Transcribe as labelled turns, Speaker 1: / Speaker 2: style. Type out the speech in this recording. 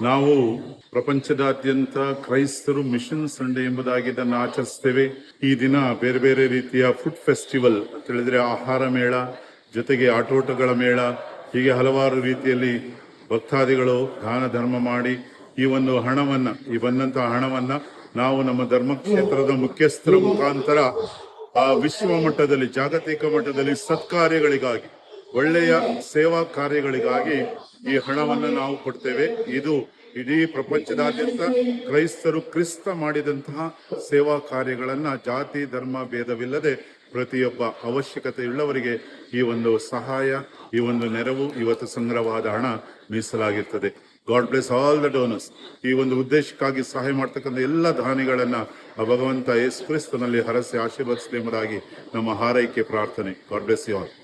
Speaker 1: ನಾವು ಪ್ರಪಂಚದಾದ್ಯಂತ ಕ್ರೈಸ್ತರು ಮಿಷನ್ ಸಂಡೇ ಎಂಬುದಾಗಿ ಇದನ್ನು ಆಚರಿಸ್ತೇವೆ. ಈ ದಿನ ಬೇರೆ ಬೇರೆ ರೀತಿಯ ಫುಡ್ ಫೆಸ್ಟಿವಲ್ ಅಂತ ಹೇಳಿದ್ರೆ ಆಹಾರ ಮೇಳ, ಜೊತೆಗೆ ಆಟೋಟಗಳ ಮೇಳ, ಹೀಗೆ ಹಲವಾರು ರೀತಿಯಲ್ಲಿ ಭಕ್ತಾದಿಗಳು ದಾನ ಧರ್ಮ ಮಾಡಿ ಈ ಒಂದು ಹಣವನ್ನ, ಈ ಬಂದಂತಹ ಹಣವನ್ನ ನಾವು ನಮ್ಮ ಧರ್ಮಕ್ಷೇತ್ರದ ಮುಖ್ಯಸ್ಥರ ಮುಖಾಂತರ ವಿಶ್ವ ಮಟ್ಟದಲ್ಲಿ, ಜಾಗತಿಕ ಮಟ್ಟದಲ್ಲಿ ಸತ್ಕಾರ್ಯಗಳಿಗಾಗಿ, ಒಳ್ಳೆಯ ಸೇವಾ ಕಾರ್ಯಗಳಿಗಾಗಿ ಈ ಹಣವನ್ನು ನಾವು ಕೊಡ್ತೇವೆ. ಇದು ಇಡೀ ಪ್ರಪಂಚದಾದ್ಯಂತ ಕ್ರೈಸ್ತರು ಕ್ರಿಸ್ತ ಮಾಡಿದಂತಹ ಸೇವಾ ಕಾರ್ಯಗಳನ್ನ ಜಾತಿ ಧರ್ಮ ಭೇದವಿಲ್ಲದೆ ಪ್ರತಿಯೊಬ್ಬ ಅವಶ್ಯಕತೆಯುಳ್ಳವರಿಗೆ ಈ ಒಂದು ಸಹಾಯ, ಈ ಒಂದು ನೆರವು, ಇವತ್ತು ಸಂಗ್ರಹವಾದ ಹಣ ಮೀಸಲಾಗಿರ್ತದೆ. God bless all the donors. ಈ ಒಂದು ಉದ್ದೇಶಕ್ಕಾಗಿ ಸಹಾಯ ಮಾಡ್ತಕ್ಕಂಥ ಎಲ್ಲ ದಾನಿಗಳನ್ನ ಭಗವಂತ ಯೇಸು ಕ್ರಿಸ್ತನಲ್ಲಿ ಹರಸಿ ಆಶೀರ್ವದಿಸಲಿ ಎಂಬುದಾಗಿ ನಮ್ಮ ಹಾರೈಕೆ ಪ್ರಾರ್ಥನೆ. God bless you all.